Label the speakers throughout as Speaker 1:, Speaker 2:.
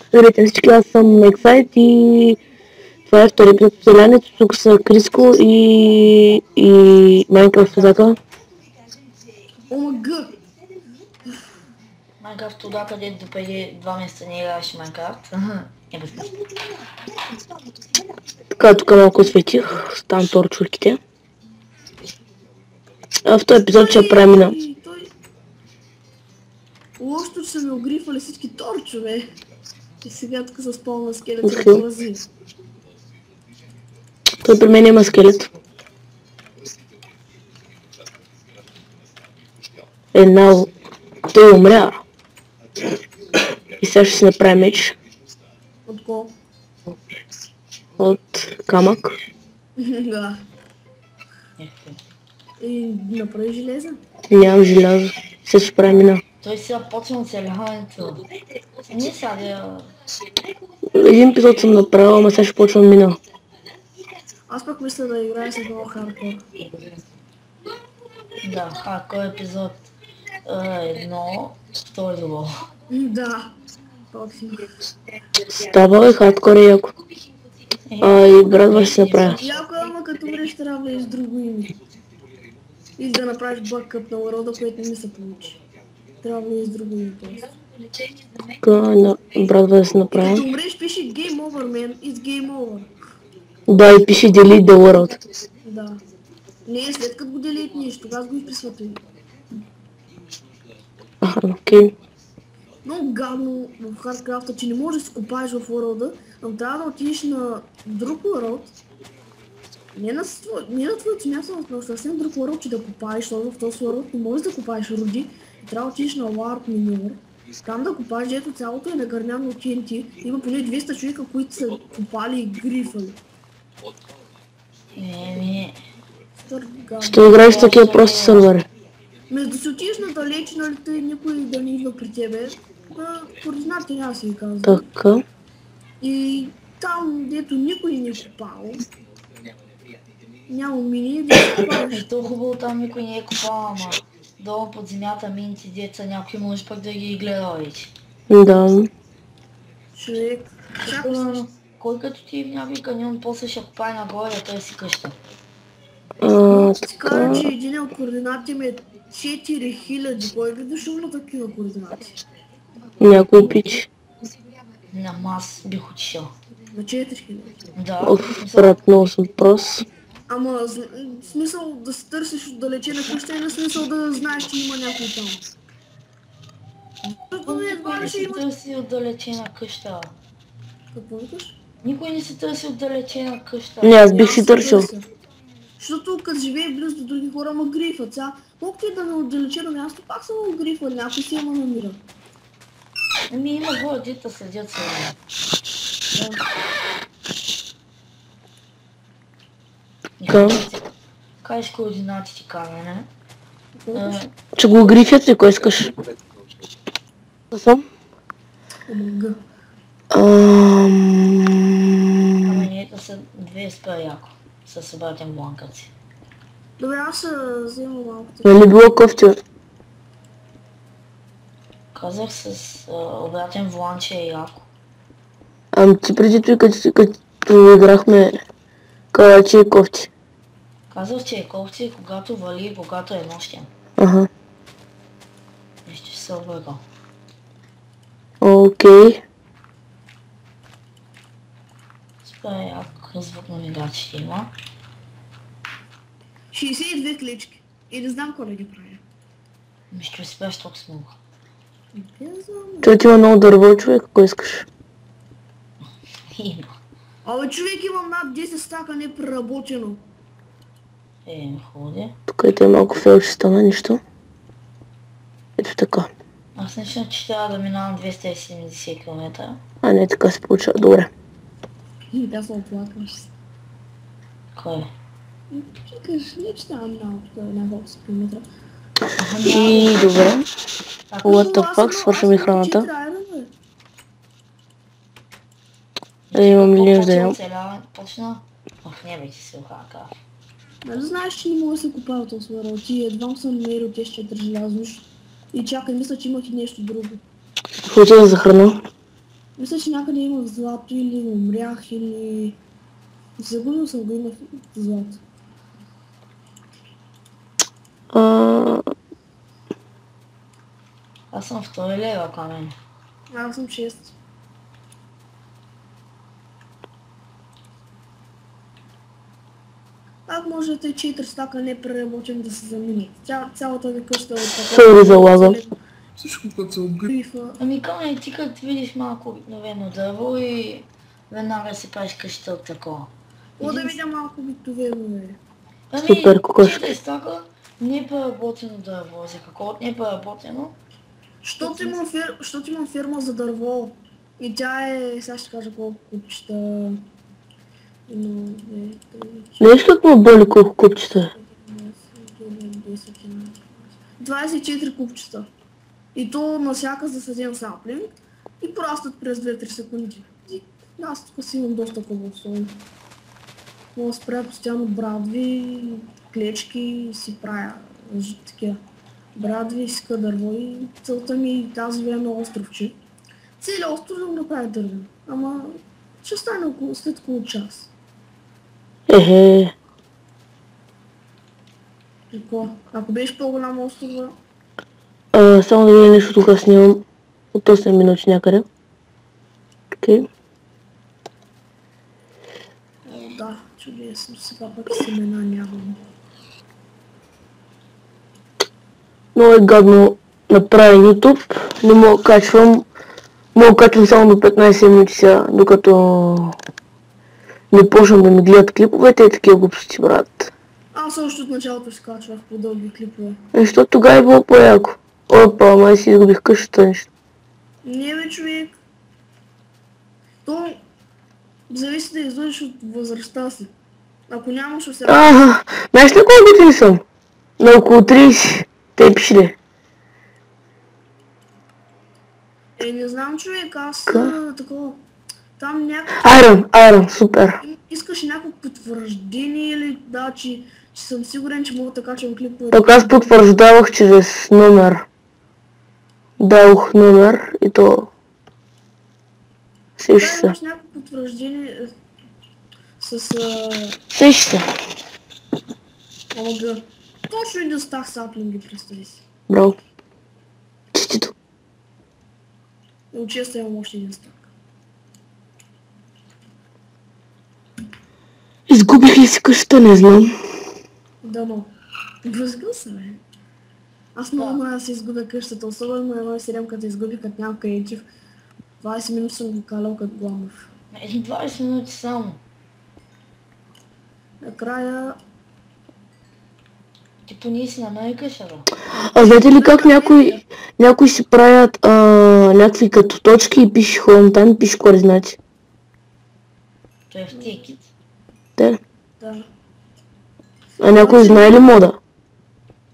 Speaker 1: Здравейте всички, аз съм Ексайт и това е втори епизод от Зелянето. Тук са Криско и Майнкрафт Фазака.
Speaker 2: ОМГ!
Speaker 3: Майнкрафт тогава, където допреди 2 месеца не играеше Майнкрафт. Е безпредно.
Speaker 1: Така, тук малко осветих, там торчурките. А в този епизод ще премина.
Speaker 2: Лошото, че са ми огрифали всички торчове. И сега тук са спълна скелет и разлази.
Speaker 1: Той при мен има скелет. Една... Той умря. И сега ще си направи меч.
Speaker 2: От кого?
Speaker 1: От камък.
Speaker 2: Да. И направи железа?
Speaker 1: Нямам желязо. Сега ще прави мина.
Speaker 3: Той сега почна оцеляването. Не сега да...
Speaker 1: Един епизод съм направил, ама сега ще почвам мина.
Speaker 2: Аз пък мисля да играя с много хардкор.
Speaker 3: Да, хардкор епизод 1, втори добро.
Speaker 2: Да. Точно.
Speaker 1: Става и хардкор е яко. И брат ще се направя.
Speaker 2: Яко, ама като мреш трябва да из друго име. Или да направиш бакъп на урода, което не ми се получи. Трябва да из друго име просто.
Speaker 1: Така, брат да се направя.
Speaker 2: Като умреш пише Game Over, man. It's Game Over.
Speaker 1: Да, и пише Delete the World.
Speaker 2: Да. Не е след като го делит нищо, тогава го изписвате.
Speaker 1: Аха, окей.
Speaker 2: Много гадно в хардкрафта, че не можеш да се копаеш в урода, но трябва да отидеш на друг урод. Не на твоето място, но на съвсем друг урод, че да копаеш, защото в този урод не можеш да копаеш руди. И трябва да отидеш на Warp Minor. Там да копаеш, ето цялото е нагърняно от TNT. Има поне 200 човека, които са копали и грифали.
Speaker 1: Ще играеш такива прости сървъри.
Speaker 2: Между да си отидеш надалеч, нали тъй никой да не идва при тебе, координати няма си ги казвам.
Speaker 1: Така.
Speaker 2: И там, дето никой не е копал, няма мини да се копаваш.
Speaker 3: Е, то хубаво там никой не е копал, ама долу под земята мините деца някой може пък да ги гледа вече.
Speaker 1: Да.
Speaker 2: Човек,
Speaker 3: Кой като ти в някой каньон, после ще копае нагоре да търси къща.
Speaker 2: си кажа, че един от координатите ми е 4000, кой би дошъл на такива координати?
Speaker 1: Някой пич.
Speaker 3: Ама аз бих отишъл.
Speaker 2: На 4000.
Speaker 3: Да.
Speaker 1: Оф, брат, много съм прост.
Speaker 2: Ама смисъл да се търсиш отдалечена къща и на смисъл да знаеш, че има някой там.
Speaker 3: Никой не се търси отдалечена къща.
Speaker 2: Какво викаш?
Speaker 3: Никой не се търси отдалечена къща.
Speaker 1: Не, аз бих си търсил.
Speaker 2: Защото като живее близо до други хора, ма грифат. Сега, колкото и да ме отдалечено място, пак съм го грифа, някой си ама намира.
Speaker 3: Ами има горе, дета следят се.
Speaker 1: Така.
Speaker 3: Кажеш координатите камене.
Speaker 1: Че го грифят ли, кой искаш? Съм?
Speaker 2: ОМГ.
Speaker 3: Каменето са 2 спа яко. С обратен бланкът си.
Speaker 2: Добре, аз взема малко.
Speaker 1: Нали било кофти?
Speaker 3: Казах с обратен влан, че е яко.
Speaker 1: Ами ти преди той, като играхме, каза, че е кофти.
Speaker 3: Казах, че е кофти, когато вали и когато е нощен.
Speaker 1: Ага.
Speaker 3: Нещо ще се объркал.
Speaker 1: Окей.
Speaker 3: Супер як звук на мигачите има.
Speaker 2: 62 клички. И не знам кой да ги правя.
Speaker 3: Ще си правиш толкова с много.
Speaker 2: Не знам.
Speaker 1: Той ти има много дърво, човек, кой искаш?
Speaker 3: Има.
Speaker 2: Абе, човек, имам над 10 стака непреработено.
Speaker 3: Ходи.
Speaker 1: Тук е малко фейл, че стана нищо. Ето така.
Speaker 3: Аз не считам, че трябва да минавам 270 км.
Speaker 1: А не, така се получава, добре.
Speaker 2: Да се оплакваш.
Speaker 3: Кой?
Speaker 2: Викаш, не че там малко, няколко си километра.
Speaker 1: И добре. What the fuck, свършим и храната. Имам ли нужда имам?
Speaker 3: Почна? Ох, не бе, ти си охака.
Speaker 2: Нали знаеш, че не може да се копае от този род? И едва съм намерил тези 4 желязо. И чакай, мисля, че имах и нещо друго.
Speaker 1: Хотел за храна.
Speaker 2: Мисля, че някъде имах злато или умрях или... Загубил съм го, имах злато.
Speaker 3: Аз съм втори лева камен.
Speaker 2: Аз съм 6. Как може да 4 стака не преработен да се замени? Цялата ми къща е от
Speaker 1: Сори за лага.
Speaker 4: Всичко като се обгрифа.
Speaker 3: Ами камен, ти като видиш малко обикновено дърво и веднага си правиш къща от такова.
Speaker 2: О, да видя малко обикновено, бе.
Speaker 3: Ами,
Speaker 1: Супер, кокошка.
Speaker 3: 4 стака не преработено дърво. За какво не преработено?
Speaker 2: Защото имам фирма за дърво. И тя е... Сега ще кажа колко купчета... Едно, две, три,
Speaker 1: Нещо ме боли колко купчета.
Speaker 2: 24 купчета. И то насяка засаден саплинг и порастат през 2-3 секунди. И аз тук си имам доста кобълсон. Мога да спря постоянно брадви, клечки и си правя такива брадви, си дърво и целта ми е тази време островче. Целият остров да го направя дървен. Ама ще стане след около час.
Speaker 1: Ехе.
Speaker 2: И какво? Ако беше по-голям острова,
Speaker 1: Само да видя нещо тук снимам от 8 минути някъде. Окей.
Speaker 2: о, да, чудесно, сега пък семена нямам.
Speaker 1: Много е гадно направя YouTube. Не мога да качвам. Мога да качвам само до 15 минути сега, докато не почнам да ми гледат клиповете и такива глупости, брат.
Speaker 2: Аз още от началото си качвах по-дълги клипове.
Speaker 1: Защото тогава е било по-яко. Опа, май си изгубих къщата нещо.
Speaker 2: Не бе, човек. То зависи да излъжеш от възрастта си. Ако нямаш 18...
Speaker 1: Знаеш ли колко години съм? На около 30. Те пиши ли?
Speaker 2: Не знам, човек, аз такова... Там някакво...
Speaker 1: Айрон, супер.
Speaker 2: Искаш някакво потвърждение или да, че съм сигурен, че мога да качвам клипове.
Speaker 1: Така аз потвърждавах чрез номер. Дадох номер и то... Сещи
Speaker 2: Да,
Speaker 1: се.
Speaker 2: имаш някакво потвърждение с...
Speaker 1: Сещи се.
Speaker 2: ОМГ. Точно и да стах саплинги, представи си.
Speaker 1: Браво. Честито.
Speaker 2: И от 6 имам още един стак.
Speaker 1: Изгубих ли си къщата, не знам.
Speaker 2: Дано. Възгъл се, бе. Аз много да се изгубя къщата, особено едно и 7, като изгуби, като нямам креатив. 20 минути съм го калял като гламов.
Speaker 3: 20 минути само.
Speaker 2: Накрая...
Speaker 3: Ти поне си намери къщата.
Speaker 1: А знаете ли как някои си правят някакви като точки и пише home, там пише координати?
Speaker 3: Той е в тикет.
Speaker 1: Те.
Speaker 2: Да.
Speaker 1: А някой знае ли мода?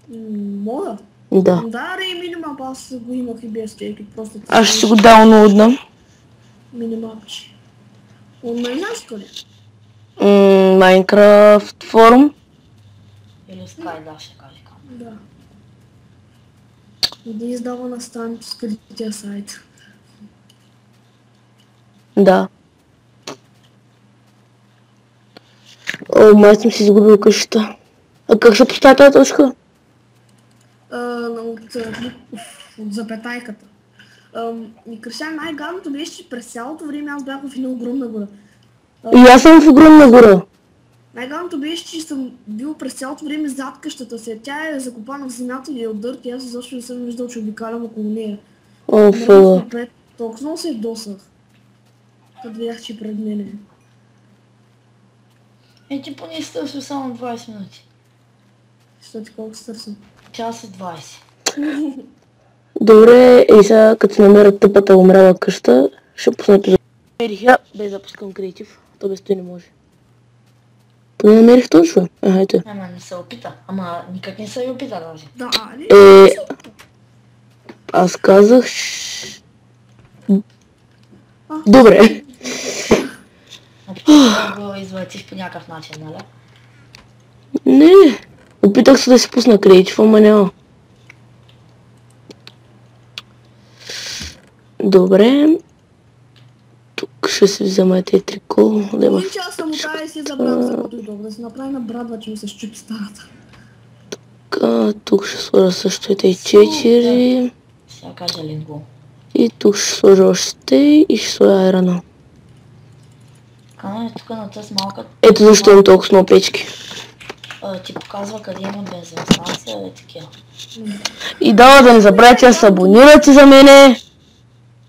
Speaker 2: Мода?
Speaker 1: Да.
Speaker 2: Да, Рей Минимап, аз го имах и без тейки, просто...
Speaker 1: Аз ще си го даунлоудна.
Speaker 2: Минимапче. Онлайн знаеш ли?
Speaker 1: Майнкрафт форум.
Speaker 3: Или Sky, да, ще кажа към.
Speaker 2: Да. Да издава на страница скрития сайт.
Speaker 1: Да. О, май съм си изгубил къщата. А как ще поставя тази точка?
Speaker 2: От запетайката. И Кришан, най-гадното беше, че през цялото време аз бях в една огромна гора.
Speaker 1: И аз съм в огромна гора.
Speaker 2: Най-гадното беше, че съм бил през цялото време зад къщата си. Тя е закопана в земята и е от дърт и аз изобщо не съм виждал, че обикалям около нея.
Speaker 1: О, фъла.
Speaker 2: Толкова много се досах. Като видях, че пред мене.
Speaker 3: Ти поне си търсил само 20 минути.
Speaker 2: Що ти колко стърсам?
Speaker 3: Час и 20.
Speaker 1: Добре, и сега като се намеря тъпата умряла къща, ще пусна епизод. Намерих я, без да пускам креатив. То без той не може. Поне намерих точно. Ага, ето.
Speaker 3: Ама не се опита. Ама никак не се и опита даже.
Speaker 2: Да, али?
Speaker 1: Аз казах... Добре.
Speaker 3: Значи трябва да го извъртиш по някакъв начин, нали?
Speaker 1: Не, Опитах се да си пусна креатив, ама няма. Добре. Тук ще си взема тези трикол. Да има...
Speaker 2: Половин час съм оттая и си забравям за който и долу. Да си направи на брадва, че ми се щупи старата.
Speaker 1: Тук ще сложа също и тези 4.
Speaker 3: Сега кажа линго.
Speaker 1: И тук ще сложа още и ще сложа айрана.
Speaker 3: Камън тук на тази малка...
Speaker 1: Ето защо имам толкова много печки.
Speaker 3: Ти показва къде има бензинстанция и такива.
Speaker 1: И да не забравяйте да се абонирате за мене.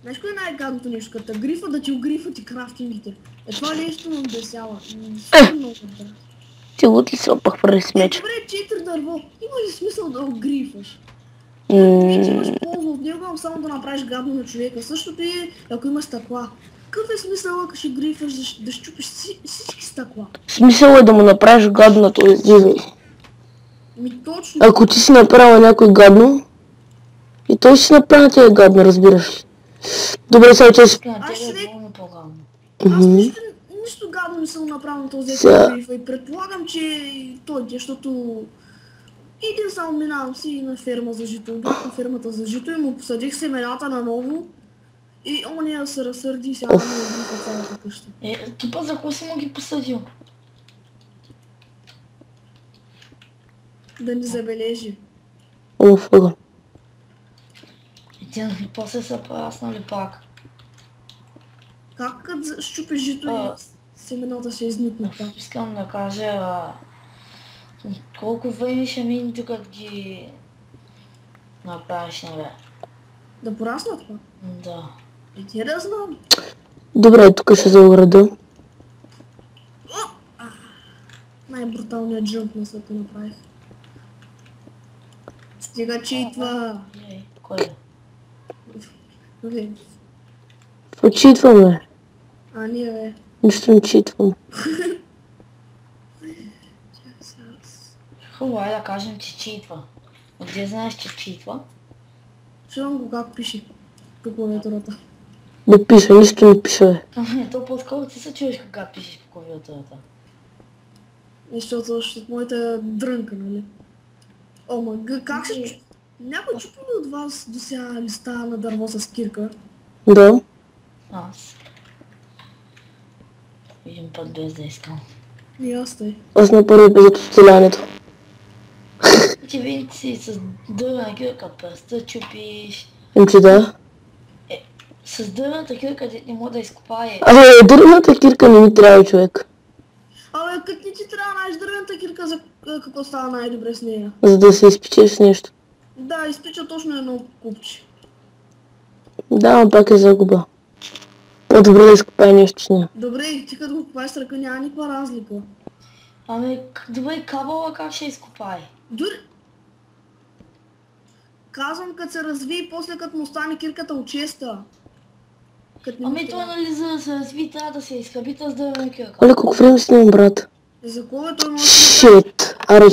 Speaker 2: Знаеш кое е най-гадното нещо? Като грифа да ти огрифат и крафтингите. Това нещо ме обесява. Супер много да.
Speaker 1: Ти лут ли се опах през меч?
Speaker 2: Добре, 4 дърво. Има ли смисъл да огрифаш? Ти имаш полза от него, само да направиш гадно на човека. Същото е, ако има стъкла. Какъв е смисъл, ако ще грифаш, да щупиш всички стъкла?
Speaker 1: Смисъл е да му направиш гадно на този дивей.
Speaker 2: Точно.
Speaker 1: Ако ти си направила някой гадно, и той си направи на тебе гадно, разбираш ли? Добре, сега че си...
Speaker 3: На тебе е болно по-гадно.
Speaker 2: Аз нищо гадно не съм направил на този грифа и предполагам, че той е, защото един само минавам си на ферма за жито, бях на фермата за жито и му посадих семената наново и оня се разсърди и сега му грифа цялата къща.
Speaker 3: Ти път за кой си му ги посадил?
Speaker 2: Да ни забележи.
Speaker 1: О, фъга.
Speaker 3: И после са праснали пак.
Speaker 2: Как като щупиш жито и семената ще изникнат пак?
Speaker 3: Искам да кажа... Колко време ще мине тук ги... направиш, нали?
Speaker 2: Да пораснат пак?
Speaker 3: Да.
Speaker 2: И ти да знам.
Speaker 1: Добре, тук ще заограда.
Speaker 2: Най-бруталният джъмп на света направих. Стига читва.
Speaker 3: Кой е?
Speaker 2: Окей.
Speaker 1: Почитваме.
Speaker 2: Ние бе.
Speaker 1: Нищо не читвам.
Speaker 3: Хубаво е да кажем, че читва. Отде знаеш, че читва?
Speaker 2: Чувам го как пише по клавиатурата.
Speaker 1: Не пиша, нищо не пиша, бе.
Speaker 3: То по-скоро ти се чуеш как пишеш по клавиатурата.
Speaker 2: Защото от моята дрънка, нали? Ома, как се... Някой чупи ли от вас до сега листа на дърво с кирка?
Speaker 1: Да.
Speaker 3: Аз. Един път без да искам.
Speaker 2: И аз тъй.
Speaker 1: Аз на първи епизод от оцеляването.
Speaker 3: Ти види си с дървена кирка пръста чупиш.
Speaker 1: Че да.
Speaker 3: С дървената кирка не мога да изкопае.
Speaker 1: Дървената кирка не ми трябва, човек.
Speaker 2: Абе, как не ти трябва знаеш дървената кирка за какво става най-добре с нея?
Speaker 1: За да се изпечеш с нещо.
Speaker 2: Да, изпича точно едно купче.
Speaker 1: Да, но пак е загуба. По-добре да изкопай нещо с нея.
Speaker 2: Добре, ти като го купаеш с ръка няма никаква разлика.
Speaker 3: Ами, добре, кабела как ще изкопае?
Speaker 2: Дори... Казвам, като се разви и после като му стане кирката от честа.
Speaker 3: Ами той нали за да се разви трябва да се изхабита с дървена кирка.
Speaker 1: Оле, колко време снимам, брат?
Speaker 2: За кого е той може да...
Speaker 1: Шит. Аре,